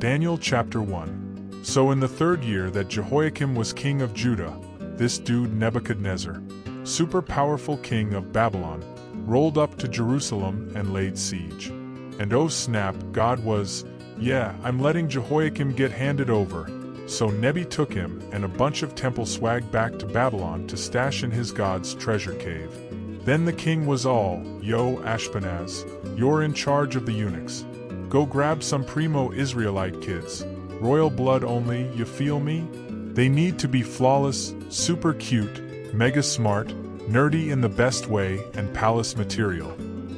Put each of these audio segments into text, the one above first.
Daniel chapter 1. So in the 3rd year that Jehoiakim was king of Judah, this dude Nebuchadnezzar, super powerful king of Babylon, rolled up to Jerusalem and laid siege. And oh snap, God was, I'm letting Jehoiakim get handed over. So Nebi took him and a bunch of temple swag back to Babylon to stash in his God's treasure cave. Then the king was all, Yo Ashpenaz, you're in charge of the eunuchs. Go grab some primo Israelite kids. Royal blood only, you feel me? They need to be flawless, super cute, mega smart, nerdy in the best way, and palace material.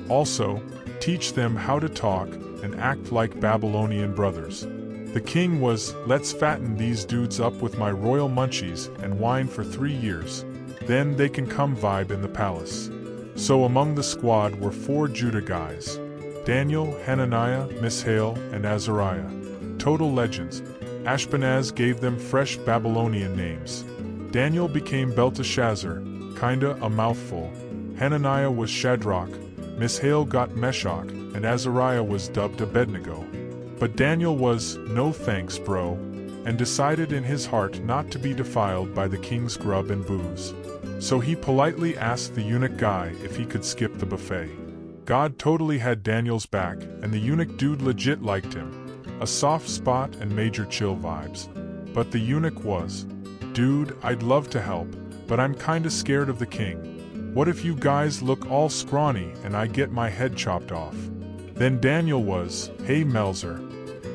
Also, teach them how to talk and act like Babylonian brothers. The king was, let's fatten these dudes up with my royal munchies and wine for 3 years. Then they can come vibe in the palace. So among the squad were 4 Judah guys: Daniel, Hananiah, Mishael, and Azariah. Total legends. Ashpenaz gave them fresh Babylonian names. Daniel became Belteshazzar, kinda a mouthful. Hananiah was Shadrach, Mishael got Meshach, and Azariah was dubbed Abednego. But Daniel was, no thanks bro, and decided in his heart not to be defiled by the king's grub and booze. So he politely asked the eunuch guy if he could skip the buffet. God totally had Daniel's back, and the eunuch dude legit liked him. A soft spot and major chill vibes. But the eunuch was, dude, I'd love to help, but I'm kinda scared of the king. What if you guys look all scrawny and I get my head chopped off? Then Daniel was, hey Melzer.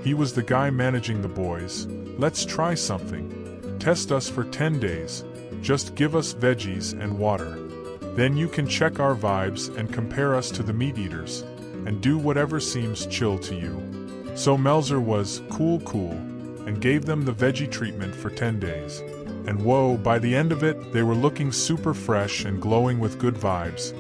He was the guy managing the boys. Let's try something. Test us for 10 days. Just give us veggies and water. Then you can check our vibes and compare us to the meat eaters, and do whatever seems chill to you. So Melzer was cool, and gave them the veggie treatment for 10 days. And whoa, by the end of it, they were looking super fresh and glowing with good vibes.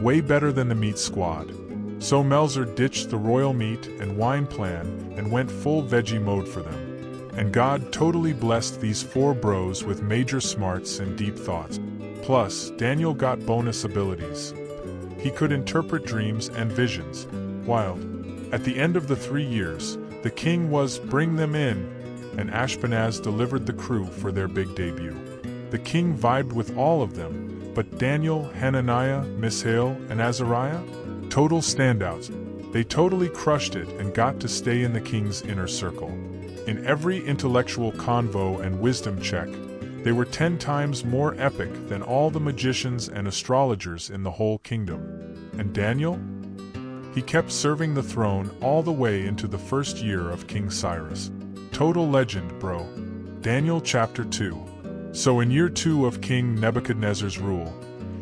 Way better than the meat squad. So Melzer ditched the royal meat and wine plan and went full veggie mode for them. And God totally blessed these 4 bros with major smarts and deep thoughts. Plus, Daniel got bonus abilities. He could interpret dreams and visions. Wild. At the end of the 3 years, the king was, bring them in, and Ashpenaz delivered the crew for their big debut. The king vibed with all of them, but Daniel, Hananiah, Mishael, and Azariah? Total standouts. They totally crushed it and got to stay in the king's inner circle. In every intellectual convo and wisdom check, they were 10 times more epic than all the magicians and astrologers in the whole kingdom. And Daniel? He kept serving the throne all the way into the 1st year of King Cyrus. Total legend, bro. Daniel chapter 2. So in year 2 of King Nebuchadnezzar's rule,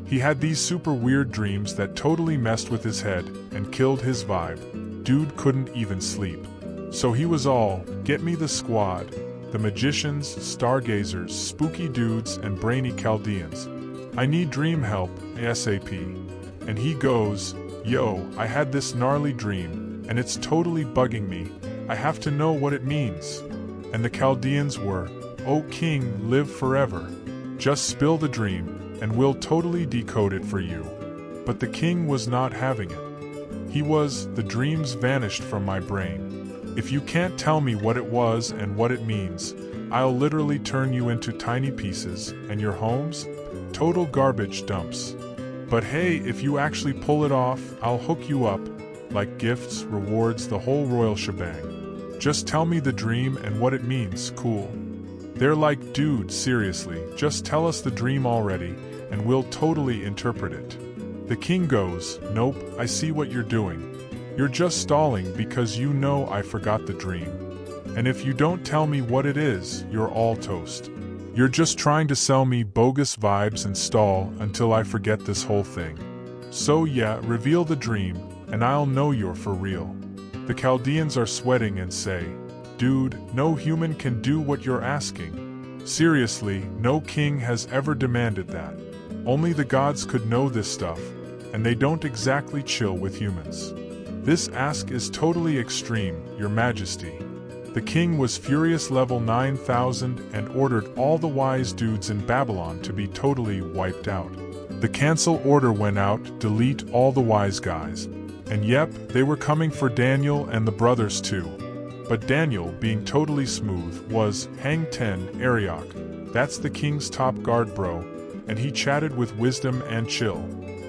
he had these super weird dreams that totally messed with his head and killed his vibe. Dude couldn't even sleep. So he was all, get me the squad, the magicians, stargazers, spooky dudes, and brainy Chaldeans. I need dream help, ASAP. And he goes, yo, I had this gnarly dream, and it's totally bugging me. I have to know what it means. And the Chaldeans were, oh king, live forever. Just spill the dream, and we'll totally decode it for you. But the king was not having it. He was, the dreams vanished from my brain. If you can't tell me what it was and what it means, I'll literally turn you into tiny pieces, and your homes? Total garbage dumps. But hey, if you actually pull it off, I'll hook you up, like gifts, rewards, the whole royal shebang. Just tell me the dream and what it means, cool. They're like, dude, seriously, just tell us the dream already, and we'll totally interpret it. The king goes, nope, I see what you're doing. You're just stalling because you know I forgot the dream. And if you don't tell me what it is, you're all toast. You're just trying to sell me bogus vibes and stall until I forget this whole thing. So yeah, reveal the dream, and I'll know you're for real. The Chaldeans are sweating and say, dude, no human can do what you're asking. Seriously, no king has ever demanded that. Only the gods could know this stuff, and they don't exactly chill with humans. This ask is totally extreme, your majesty. The king was furious level 9,000 and ordered all the wise dudes in Babylon to be totally wiped out. The cancel order went out, delete all the wise guys. And yep, they were coming for Daniel and the brothers too. But Daniel, being totally smooth, was, hang 10, Arioch. That's the king's top guard bro, and he chatted with wisdom and chill.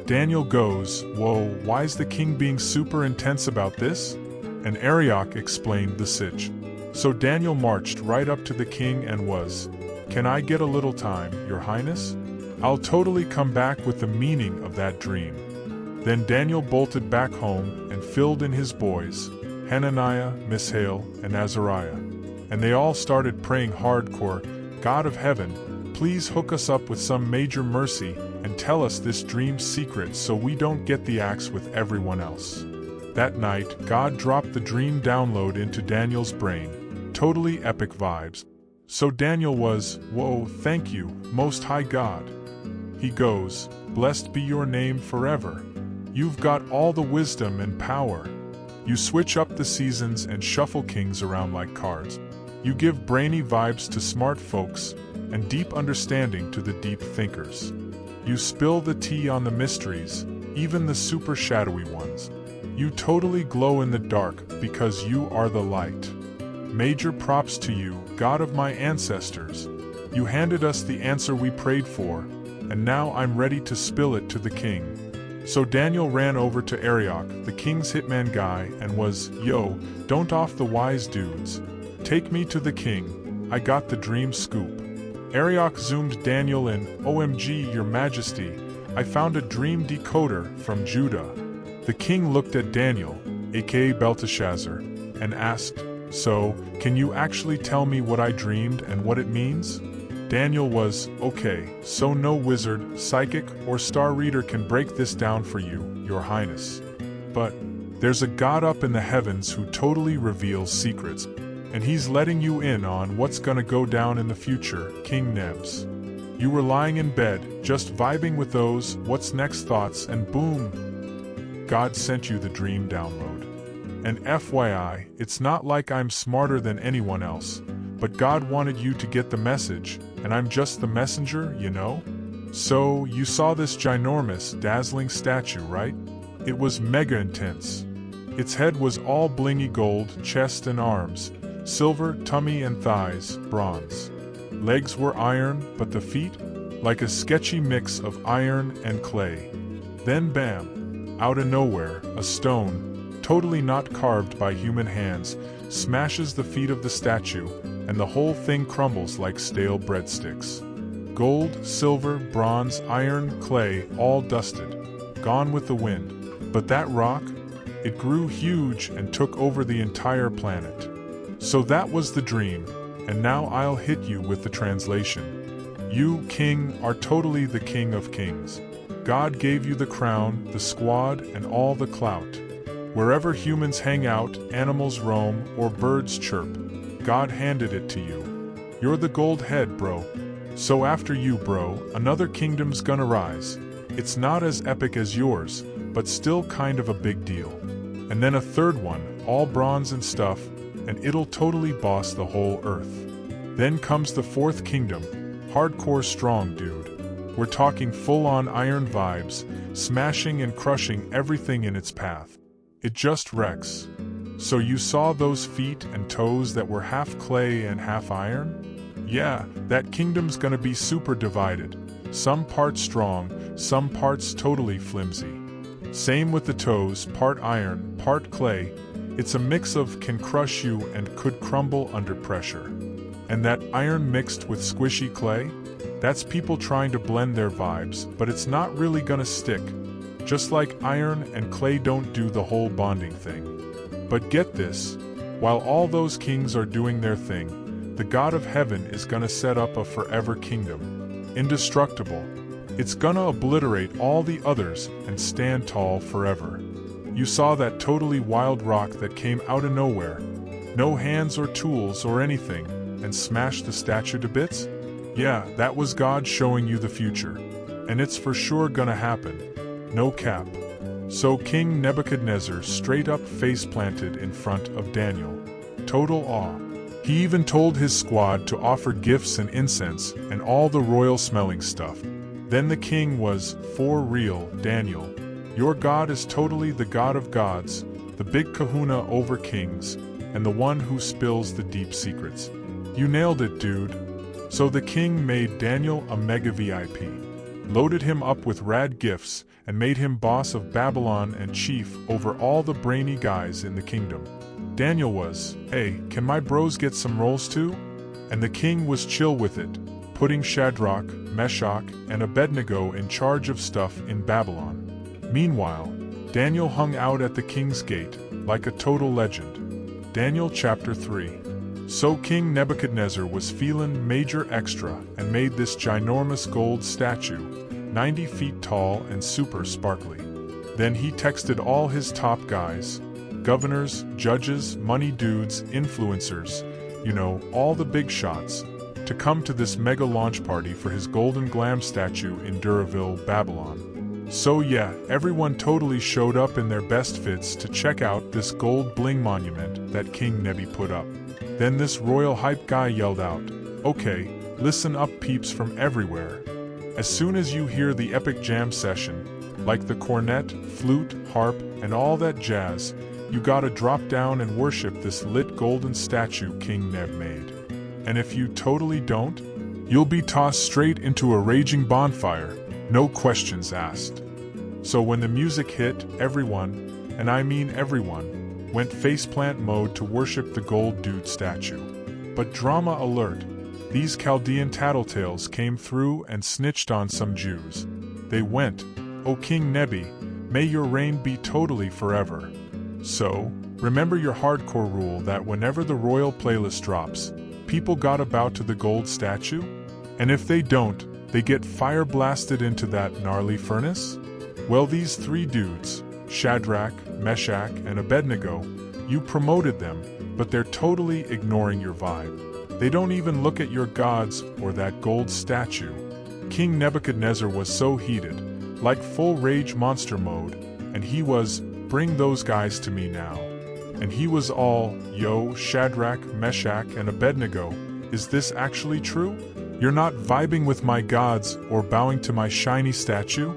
Daniel goes, whoa, why's the king being super intense about this? And Arioch explained the sitch. So Daniel marched right up to the king and was, can I get a little time, your highness? I'll totally come back with the meaning of that dream. Then Daniel bolted back home and filled in his boys, Hananiah, Mishael, and Azariah. And they all started praying hardcore, God of heaven, please hook us up with some major mercy and tell us this dream's secret so we don't get the axe with everyone else. That night, God dropped the dream download into Daniel's brain, totally epic vibes. So Daniel was, whoa, thank you, Most High God. He goes, blessed be your name forever. You've got all the wisdom and power. You switch up the seasons and shuffle kings around like cards. You give brainy vibes to smart folks and deep understanding to the deep thinkers. You spill the tea on the mysteries, even the super shadowy ones. You totally glow in the dark because you are the light. Major props to you, God of my ancestors. You handed us the answer we prayed for, and now I'm ready to spill it to the king. So Daniel ran over to Arioch, the king's hitman guy, and was, yo, don't off the wise dudes. Take me to the king, I got the dream scoop. Arioch zoomed Daniel in, OMG, your majesty, I found a dream decoder from Judah. The king looked at Daniel, aka Belteshazzar, and asked, so, can you actually tell me what I dreamed and what it means? Daniel was, okay, so no wizard, psychic, or star reader can break this down for you, your highness. But there's a God up in the heavens who totally reveals secrets, and he's letting you in on what's gonna go down in the future, King Nebs. You were lying in bed, just vibing with those what's next thoughts, and boom, God sent you the dream download. And FYI, it's not like I'm smarter than anyone else, but God wanted you to get the message, and I'm just the messenger, you know? So, you saw this ginormous, dazzling statue, right? It was mega intense. Its head was all blingy gold, chest and arms, silver, tummy and thighs, bronze. Legs were iron, but the feet? Like a sketchy mix of iron and clay. Then bam! Out of nowhere, a stone, totally not carved by human hands, smashes the feet of the statue, and the whole thing crumbles like stale breadsticks. Gold, silver, bronze, iron, clay, all dusted, gone with the wind. But that rock? It grew huge and took over the entire planet. So that was the dream, and now I'll hit you with the translation. You, king, are totally the king of kings. God gave you the crown, the squad, and all the clout. Wherever humans hang out, animals roam, or birds chirp, God handed it to you. You're the gold head, bro. So after you, bro, another kingdom's gonna rise. It's not as epic as yours, but still kind of a big deal. And then a third one, all bronze and stuff, and it'll totally boss the whole earth. Then comes the fourth kingdom, hardcore strong, dude. We're talking full-on iron vibes, smashing and crushing everything in its path. It just wrecks. So you saw those feet and toes that were half clay and half iron? Yeah, that kingdom's gonna be super divided. Some parts strong, some parts totally flimsy. Same with the toes, part iron, part clay. It's a mix of can crush you and could crumble under pressure. And that iron mixed with squishy clay? That's people trying to blend their vibes, but it's not really gonna stick. Just like iron and clay don't do the whole bonding thing. But get this, while all those kings are doing their thing, the God of heaven is gonna set up a forever kingdom. Indestructible. It's gonna obliterate all the others and stand tall forever. You saw that totally wild rock that came out of nowhere, no hands or tools or anything, and smashed the statue to bits? Yeah, that was God showing you the future. And it's for sure gonna happen. No cap. So King Nebuchadnezzar straight up face planted in front of Daniel. Total awe. He even told his squad to offer gifts and incense and all the royal smelling stuff. Then the king was, for real, Daniel. Your God is totally the God of gods, the big kahuna over kings, and the one who spills the deep secrets. You nailed it, dude. So the king made Daniel a mega VIP, loaded him up with rad gifts, and made him boss of Babylon and chief over all the brainy guys in the kingdom. Daniel was, "Hey, can my bros get some roles too?" And the king was chill with it, putting Shadrach, Meshach, and Abednego in charge of stuff in Babylon. Meanwhile, Daniel hung out at the king's gate, like a total legend. Daniel chapter 3. So King Nebuchadnezzar was feelin' major extra and made this ginormous gold statue, 90 feet tall and super sparkly. Then he texted all his top guys, governors, judges, money dudes, influencers, all the big shots, to come to this mega launch party for his golden glam statue in Duraville, Babylon. So yeah, everyone totally showed up in their best fits to check out this gold bling monument that King Nebi put up. Then this royal hype guy yelled out, "Okay, listen up peeps from everywhere. As soon as you hear the epic jam session, like the cornet, flute, harp, and all that jazz, you gotta drop down and worship this lit golden statue King Neb made. And if you totally don't, you'll be tossed straight into a raging bonfire, no questions asked." So when the music hit, everyone, and I mean everyone, went faceplant mode to worship the gold dude statue. But drama alert, these Chaldean tattletales came through and snitched on some Jews. They went, "O King Nebi, may your reign be totally forever." So, remember your hardcore rule that whenever the royal playlist drops, people got about to the gold statue? And if they don't, they get fire blasted into that gnarly furnace? Well, these three dudes, Shadrach, Meshach, and Abednego, you promoted them, but they're totally ignoring your vibe. They don't even look at your gods or that gold statue. King Nebuchadnezzar was so heated, like full rage monster mode, and he was, "Bring those guys to me now." And he was all, "Yo, Shadrach, Meshach, and Abednego, is this actually true? You're not vibing with my gods or bowing to my shiny statue?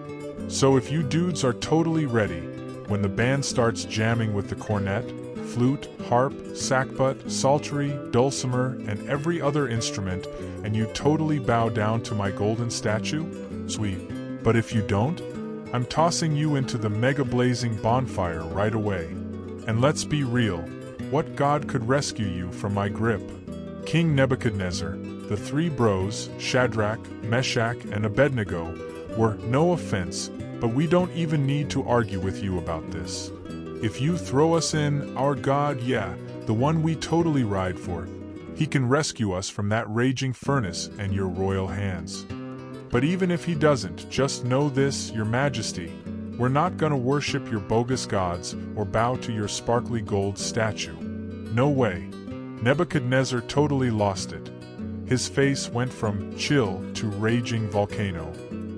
So if you dudes are totally ready, when the band starts jamming with the cornet, flute, harp, sackbut, psaltery, dulcimer, and every other instrument, and you totally bow down to my golden statue? Sweet. But if you don't, I'm tossing you into the mega-blazing bonfire right away. And let's be real, what god could rescue you from my grip? King Nebuchadnezzar, the three bros, Shadrach, Meshach, and Abednego, were, no offense, but we don't even need to argue with you about this. If you throw us in, our god, yeah, the one we totally ride for, he can rescue us from that raging furnace and your royal hands. But even if he doesn't, just know this, your majesty, we're not gonna worship your bogus gods or bow to your sparkly gold statue. No way. Nebuchadnezzar totally lost it. His face went from chill to raging volcano.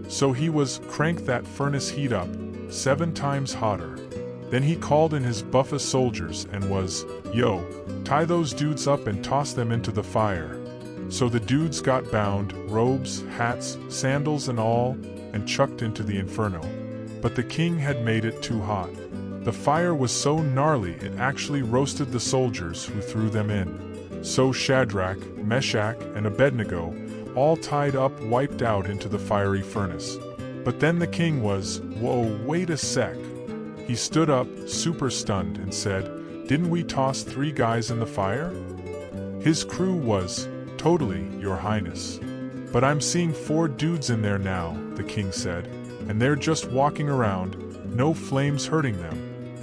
So he was, "Crank that furnace heat up, 7 times hotter." Then he called in his buffest soldiers and was, "Yo, tie those dudes up and toss them into the fire." So the dudes got bound, robes, hats, sandals and all, and chucked into the inferno. But the king had made it too hot. The fire was so gnarly it actually roasted the soldiers who threw them in. So Shadrach, Meshach, and Abednego, all tied up, wiped out into the fiery furnace. But then the king was, "Whoa, wait a sec." He stood up, super stunned, and said, "Didn't we toss 3 guys in the fire?" His crew was, "Totally, your highness. But I'm seeing 4 dudes in there now," the king said, "and they're just walking around, no flames hurting them.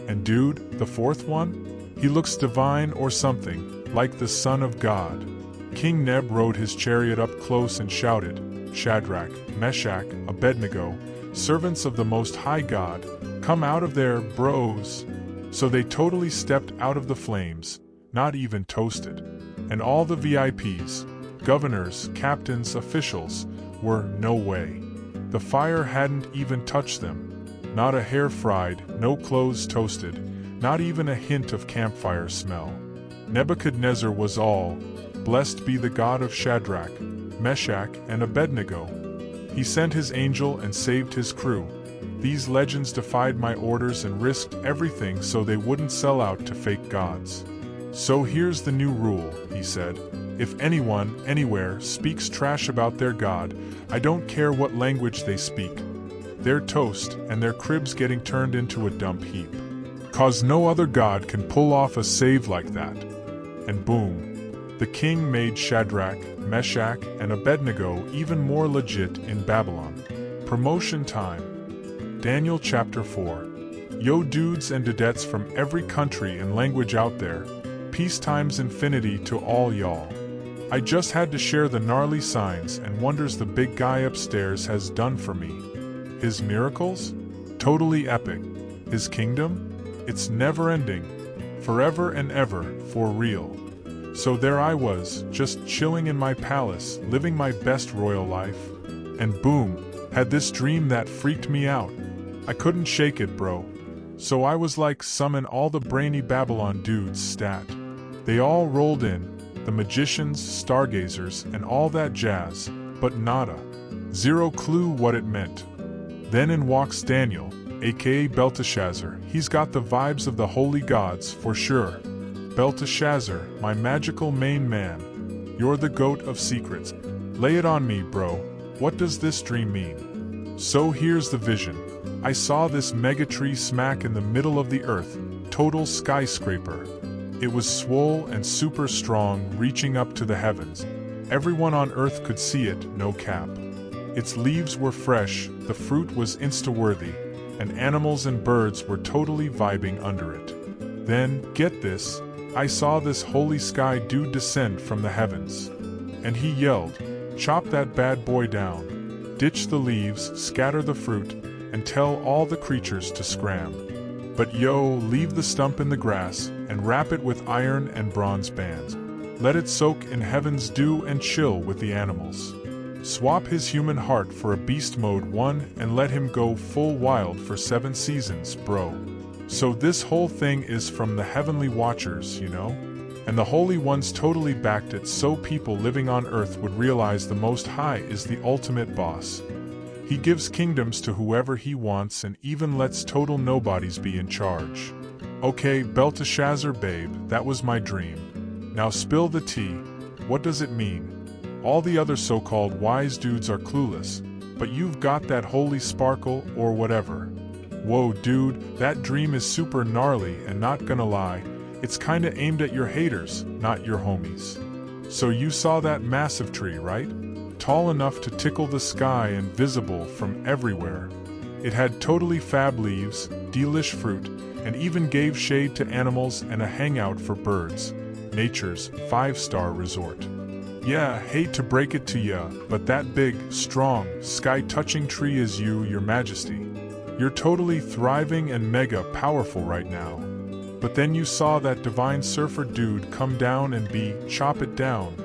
And dude, the 4th one? He looks divine or something, like the son of God." King Neb rode his chariot up close and shouted, "Shadrach, Meshach, Abednego, servants of the Most High God, come out of there, bros." So they totally stepped out of the flames, not even toasted. And all the VIPs, governors, captains, officials, were no way. The fire hadn't even touched them. Not a hair fried, no clothes toasted, not even a hint of campfire smell. Nebuchadnezzar was all, "Blessed be the God of Shadrach, Meshach, and Abednego. He sent his angel and saved his crew. These legends defied my orders and risked everything so they wouldn't sell out to fake gods." So here's the new rule, he said. If anyone, anywhere, speaks trash about their God, I don't care what language they speak. They're toast, and their crib's getting turned into a dump heap. 'Cause no other god can pull off a save like that. And boom. The king made Shadrach, Meshach, and Abednego even more legit in Babylon. Promotion time. Daniel chapter 4. Yo dudes and dudettes from every country and language out there, peace times infinity to all y'all. I just had to share the gnarly signs and wonders the big guy upstairs has done for me. His miracles? Totally epic. His kingdom? It's never-ending. Forever and ever, for real. So there I was, just chilling in my palace, living my best royal life. And boom, had this dream that freaked me out. I couldn't shake it, bro. So I was like, summon all the brainy Babylon dudes stat. They all rolled in, the magicians, stargazers, and all that jazz, but nada. Zero clue what it meant. Then in walks Daniel, aka Belteshazzar. He's got the vibes of the holy gods, for sure. Belteshazzar, my magical main man. You're the goat of secrets. Lay it on me, bro. What does this dream mean? So here's the vision. I saw this megatree smack in the middle of the earth, total skyscraper. It was swole and super strong, reaching up to the heavens. Everyone on earth could see it, no cap. Its leaves were fresh, the fruit was insta-worthy, and animals and birds were totally vibing under it. Then, get this, I saw this holy sky dude descend from the heavens. And he yelled, "Chop that bad boy down. Ditch the leaves, scatter the fruit, and tell all the creatures to scram. But yo, leave the stump in the grass, and wrap it with iron and bronze bands. Let it soak in heaven's dew and chill with the animals. Swap his human heart for a beast mode 1 and let him go full wild for 7 seasons, bro." So this whole thing is from the heavenly watchers, you know? And the holy ones totally backed it so people living on earth would realize the Most High is the ultimate boss. He gives kingdoms to whoever he wants and even lets total nobodies be in charge. Okay, Belteshazzar babe, that was my dream. Now spill the tea. What does it mean? All the other so-called wise dudes are clueless, but you've got that holy sparkle or whatever. Whoa dude, that dream is super gnarly and not gonna lie, it's kinda aimed at your haters, not your homies. So you saw that massive tree, right? Tall enough to tickle the sky and visible from everywhere. It had totally fab leaves, delish fruit, and even gave shade to animals and a hangout for birds. Nature's 5-star resort. Yeah, hate to break it to ya, but that big, strong, sky-touching tree is you, your majesty. You're totally thriving and mega powerful right now. But then you saw that divine surfer dude come down and chop it down,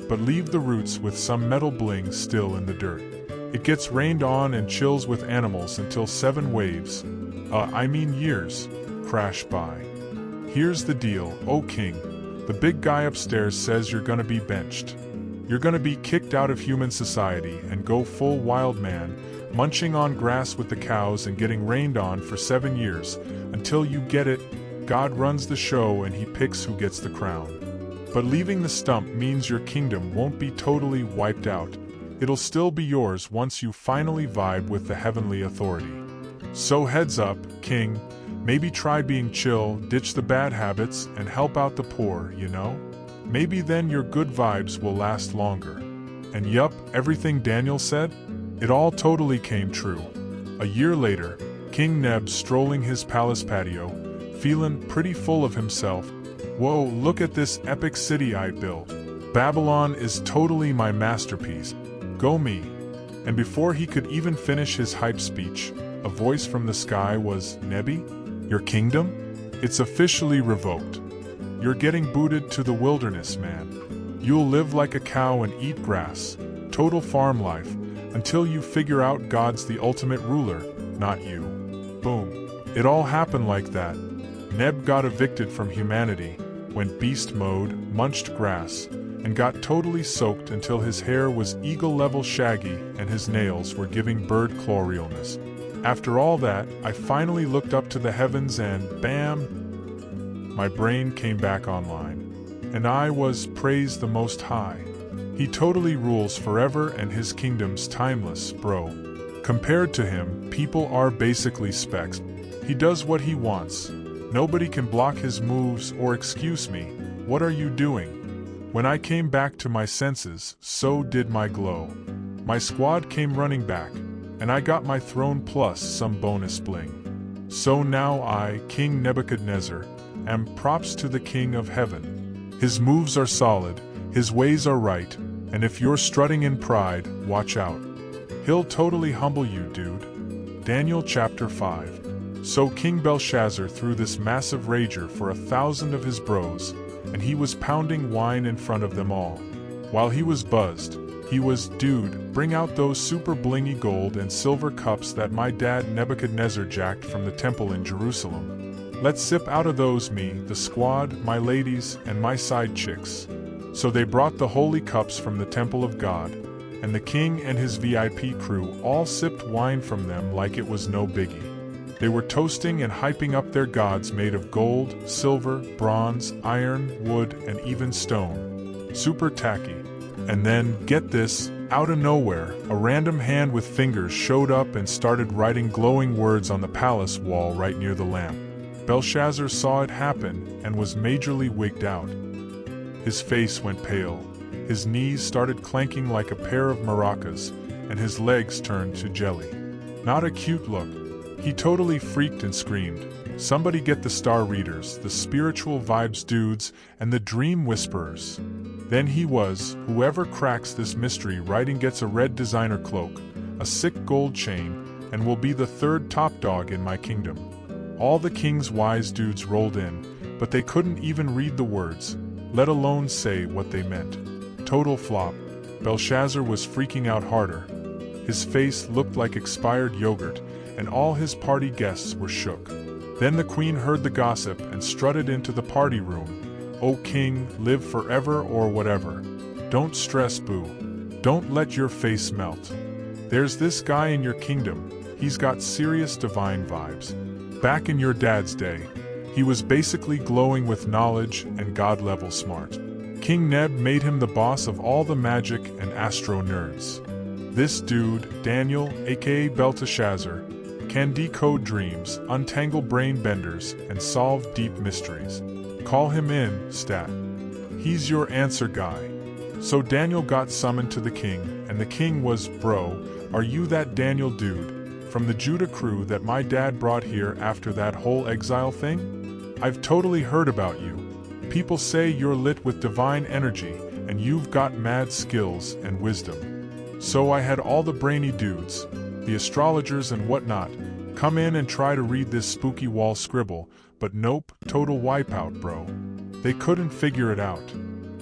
but leave the roots with some metal bling still in the dirt. It gets rained on and chills with animals until 7 waves, years, crash by. Here's the deal, O king. The big guy upstairs says you're gonna be benched. You're gonna be kicked out of human society and go full wild man, munching on grass with the cows and getting rained on for 7 years, until you get it, God runs the show and he picks who gets the crown. But leaving the stump means your kingdom won't be totally wiped out. It'll still be yours once you finally vibe with the heavenly authority. So heads up, king, maybe try being chill, ditch the bad habits, and help out the poor, you know? Maybe then your good vibes will last longer. And yup, everything Daniel said? It all totally came true. A year later, King Neb strolling his palace patio, feeling pretty full of himself. Whoa, look at this epic city I built. Babylon is totally my masterpiece. Go me. And before he could even finish his hype speech, a voice from the sky was, Nebi? Your kingdom? It's officially revoked. You're getting booted to the wilderness, man. You'll live like a cow and eat grass. Total farm life, until you figure out God's the ultimate ruler, not you. Boom. It all happened like that. Neb got evicted from humanity, went beast mode, munched grass, and got totally soaked until his hair was eagle-level shaggy and his nails were giving bird claw realness. After all that, I finally looked up to the heavens and bam! my brain came back online. And I was, praise the Most High. He totally rules forever and his kingdom's timeless, bro. Compared to him, people are basically specks. He does what he wants. Nobody can block his moves or excuse me. What are you doing? When I came back to my senses, so did my glow. My squad came running back, and I got my throne plus some bonus bling. So now I, King Nebuchadnezzar, am props to the King of Heaven. His moves are solid, his ways are right, and if you're strutting in pride, watch out. He'll totally humble you, dude. Daniel chapter 5. So King Belshazzar threw this massive rager for 1,000 of his bros, and he was pounding wine in front of them all. While he was buzzed, he was, dude, bring out those super blingy gold and silver cups that my dad Nebuchadnezzar jacked from the temple in Jerusalem. Let's sip out of those, me, the squad, my ladies, and my side chicks. So they brought the holy cups from the temple of God, and the king and his VIP crew all sipped wine from them like it was no biggie. They were toasting and hyping up their gods made of gold, silver, bronze, iron, wood, and even stone. Super tacky. And then, get this, out of nowhere, a random hand with fingers showed up and started writing glowing words on the palace wall right near the lamp. Belshazzar saw it happen and was majorly wigged out. His face went pale. His knees started clanking like a pair of maracas, and his legs turned to jelly. Not a cute look. He totally freaked and screamed, "Somebody get the star readers, the spiritual vibes dudes, and the dream whisperers." Then he was, whoever cracks this mystery writing gets a red designer cloak, a sick gold chain, and will be the third top dog in my kingdom. All the king's wise dudes rolled in, but they couldn't even read the words, let alone say what they meant. Total flop. Belshazzar was freaking out harder. His face looked like expired yogurt, and all his party guests were shook. Then the queen heard the gossip and strutted into the party room. "O king, live forever or whatever. Don't stress, boo. Don't let your face melt. There's this guy in your kingdom, he's got serious divine vibes. Back in your dad's day, he was basically glowing with knowledge and god-level smart. King Neb made him the boss of all the magic and astro nerds. This dude, Daniel, aka Belteshazzar, can decode dreams, untangle brain benders, and solve deep mysteries. Call him in, stat. He's your answer guy." So Daniel got summoned to the king, and the king was, "Bro, are you that Daniel dude from the Judah crew that my dad brought here after that whole exile thing? I've totally heard about you. People say you're lit with divine energy, and you've got mad skills and wisdom. So I had all the brainy dudes, the astrologers and whatnot, come in and try to read this spooky wall scribble, but nope, total wipeout, bro. They couldn't figure it out.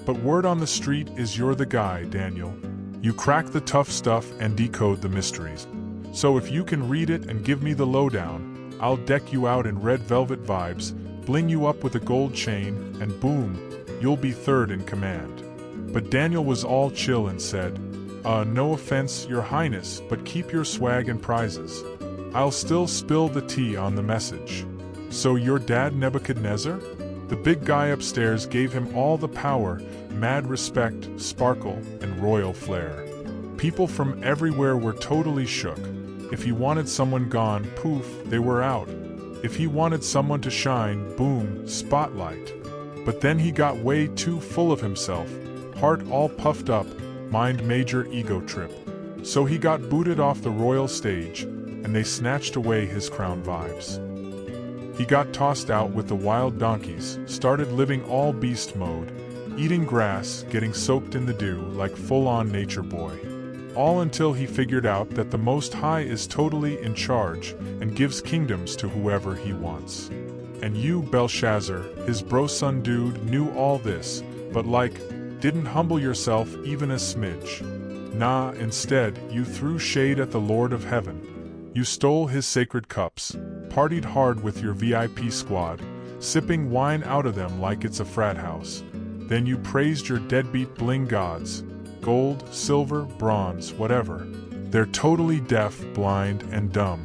But word on the street is you're the guy, Daniel. You crack the tough stuff and decode the mysteries. So if you can read it and give me the lowdown, I'll deck you out in red velvet vibes, bling you up with a gold chain, and boom, you'll be third in command." But Daniel was all chill and said, No offense, your highness, but keep your swag and prizes. I'll still spill the tea on the message. So your dad Nebuchadnezzar? The big guy upstairs gave him all the power, mad respect, sparkle, and royal flair. People from everywhere were totally shook. If he wanted someone gone, poof, they were out. If he wanted someone to shine, boom, spotlight. But then he got way too full of himself, heart all puffed up, mind major ego trip. So he got booted off the royal stage, and they snatched away his crown vibes. He got tossed out with the wild donkeys, started living all beast mode, eating grass, getting soaked in the dew like full-on nature boy. All until he figured out that the Most High is totally in charge and gives kingdoms to whoever he wants. And you, Belshazzar, his bro-son dude, knew all this, but didn't humble yourself even a smidge. Nah, instead, you threw shade at the Lord of Heaven. You stole his sacred cups, partied hard with your VIP squad, sipping wine out of them like it's a frat house. Then you praised your deadbeat bling gods, gold, silver, bronze, whatever. They're totally deaf, blind, and dumb.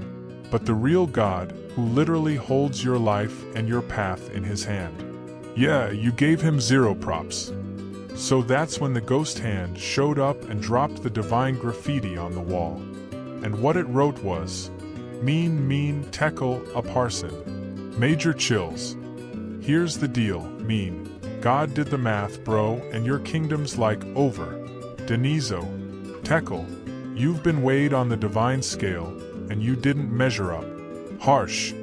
But the real God, who literally holds your life and your path in his hand, Yeah, you gave him 0 props. So that's when the ghost hand showed up and dropped the divine graffiti on the wall. And what it wrote was, mean, tekel, a parson. Major chills. Here's the deal, mean. God did the math, bro, and your kingdom's like over. Denizo. Tekel. You've been weighed on the divine scale, and you didn't measure up. Harsh.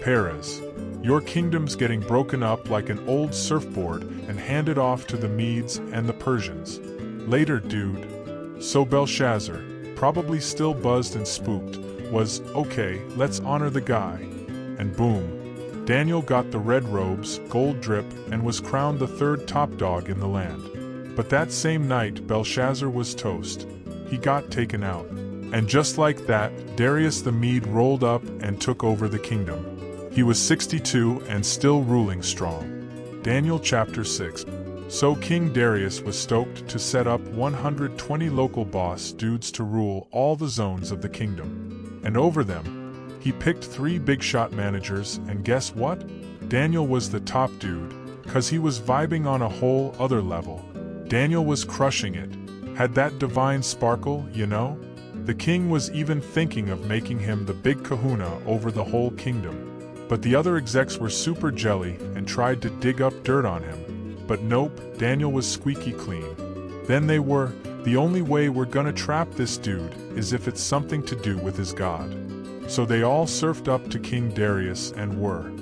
Perez. Your kingdom's getting broken up like an old surfboard and handed off to the Medes and the Persians. Later, dude. So Belshazzar, probably still buzzed and spooked, was, okay, let's honor the guy. And boom. Daniel got the red robes, gold drip, and was crowned the 3rd top dog in the land. But that same night, Belshazzar was toast. He got taken out. And just like that, Darius the Mede rolled up and took over the kingdom. He was 62 and still ruling strong. Daniel chapter 6. So King Darius was stoked to set up 120 local boss dudes to rule all the zones of the kingdom. And over them, he picked 3 big shot managers, and guess what? Daniel was the top dude, cause he was vibing on a whole other level. Daniel was crushing it. Had that divine sparkle, you know? The king was even thinking of making him the big kahuna over the whole kingdom. But the other execs were super jelly and tried to dig up dirt on him. But nope, Daniel was squeaky clean. Then they were, the only way we're gonna trap this dude is if it's something to do with his god. So they all surfed up to King Darius and were,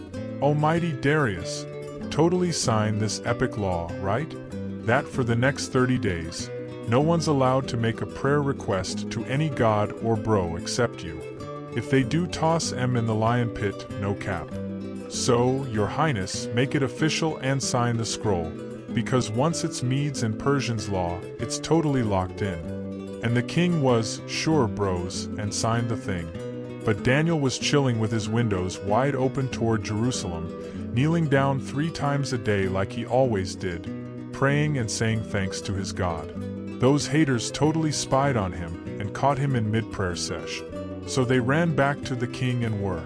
Almighty Darius, totally sign this epic law, right? That for the next 30 days, no one's allowed to make a prayer request to any god or bro except you. If they do, toss em in the lion pit, no cap. So, your highness, make it official and sign the scroll, because once it's Medes and Persians' law, it's totally locked in. And the king was, sure bros, and signed the thing. But Daniel was chilling with his windows wide open toward Jerusalem, kneeling down 3 times a day like he always did, praying and saying thanks to his God. Those haters totally spied on him and caught him in mid-prayer sesh. So they ran back to the king and were,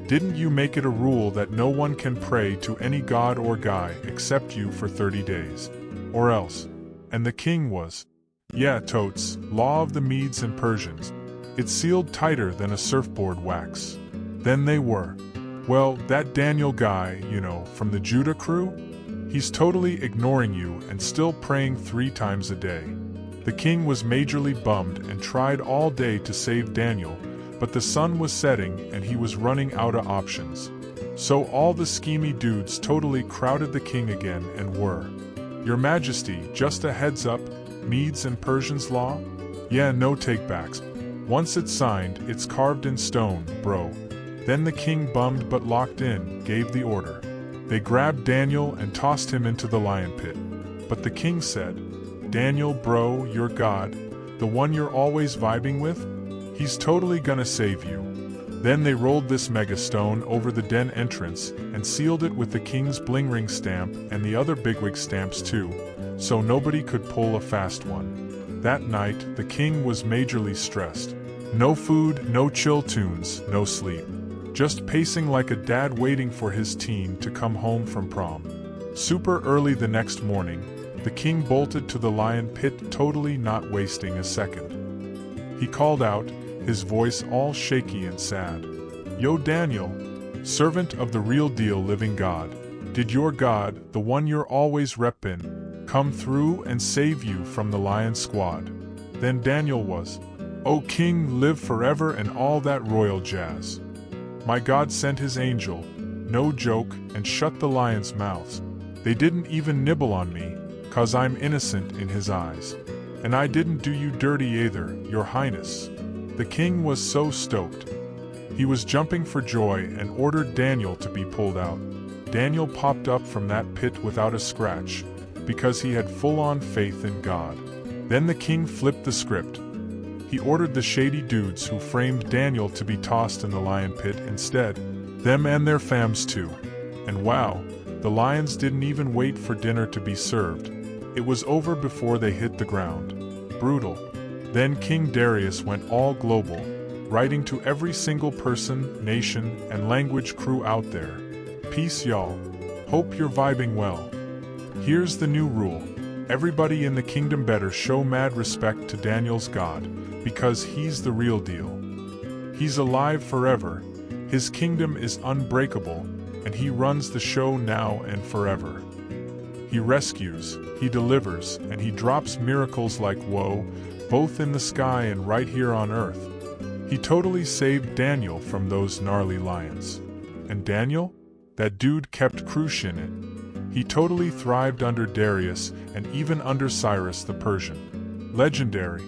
didn't you make it a rule that no one can pray to any god or guy except you for 30 days? Or else? And the king was, yeah totes, law of the Medes and Persians. It's sealed tighter than a surfboard wax. Then they were, well, that Daniel guy, you know, from the Judah crew? He's totally ignoring you and still praying 3 times a day. The king was majorly bummed and tried all day to save Daniel, but the sun was setting and he was running out of options. So all the schemy dudes totally crowded the king again and were, Your Majesty, just a heads up, Medes and Persians law? Yeah, no takebacks. Once it's signed, it's carved in stone, bro. Then the king, bummed but locked in, gave the order. They grabbed Daniel and tossed him into the lion pit. But the king said, Daniel, bro, your god, the one you're always vibing with? He's totally gonna save you. Then they rolled this mega stone over the den entrance and sealed it with the king's bling ring stamp and the other bigwig stamps too, so nobody could pull a fast one. That night, the king was majorly stressed. No food, no chill tunes, no sleep. Just pacing like a dad waiting for his teen to come home from prom. Super early the next morning, the king bolted to the lion pit, totally not wasting a second. He called out, his voice all shaky and sad. Yo Daniel, servant of the real deal living God, did your God, the one you're always reppin', come through and save you from the lion squad? Then Daniel was, O king, live forever and all that royal jazz. My God sent his angel, no joke, and shut the lions' mouths. They didn't even nibble on me, 'cause I'm innocent in his eyes. And I didn't do you dirty either, your highness. The king was so stoked. He was jumping for joy and ordered Daniel to be pulled out. Daniel popped up from that pit without a scratch, because he had full-on faith in God. Then the king flipped the script. He ordered the shady dudes who framed Daniel to be tossed in the lion pit instead. Them and their fams too. And wow, the lions didn't even wait for dinner to be served. It was over before they hit the ground. Brutal. Then King Darius went all global, writing to every single person, nation, and language crew out there. Peace y'all. Hope you're vibing well. Here's the new rule. Everybody in the kingdom better show mad respect to Daniel's God, because he's the real deal. He's alive forever, his kingdom is unbreakable, and he runs the show now and forever. He rescues, he delivers, and he drops miracles like whoa, both in the sky and right here on earth. He totally saved Daniel from those gnarly lions. And Daniel? That dude kept crushing it. He totally thrived under Darius and even under Cyrus the Persian. Legendary.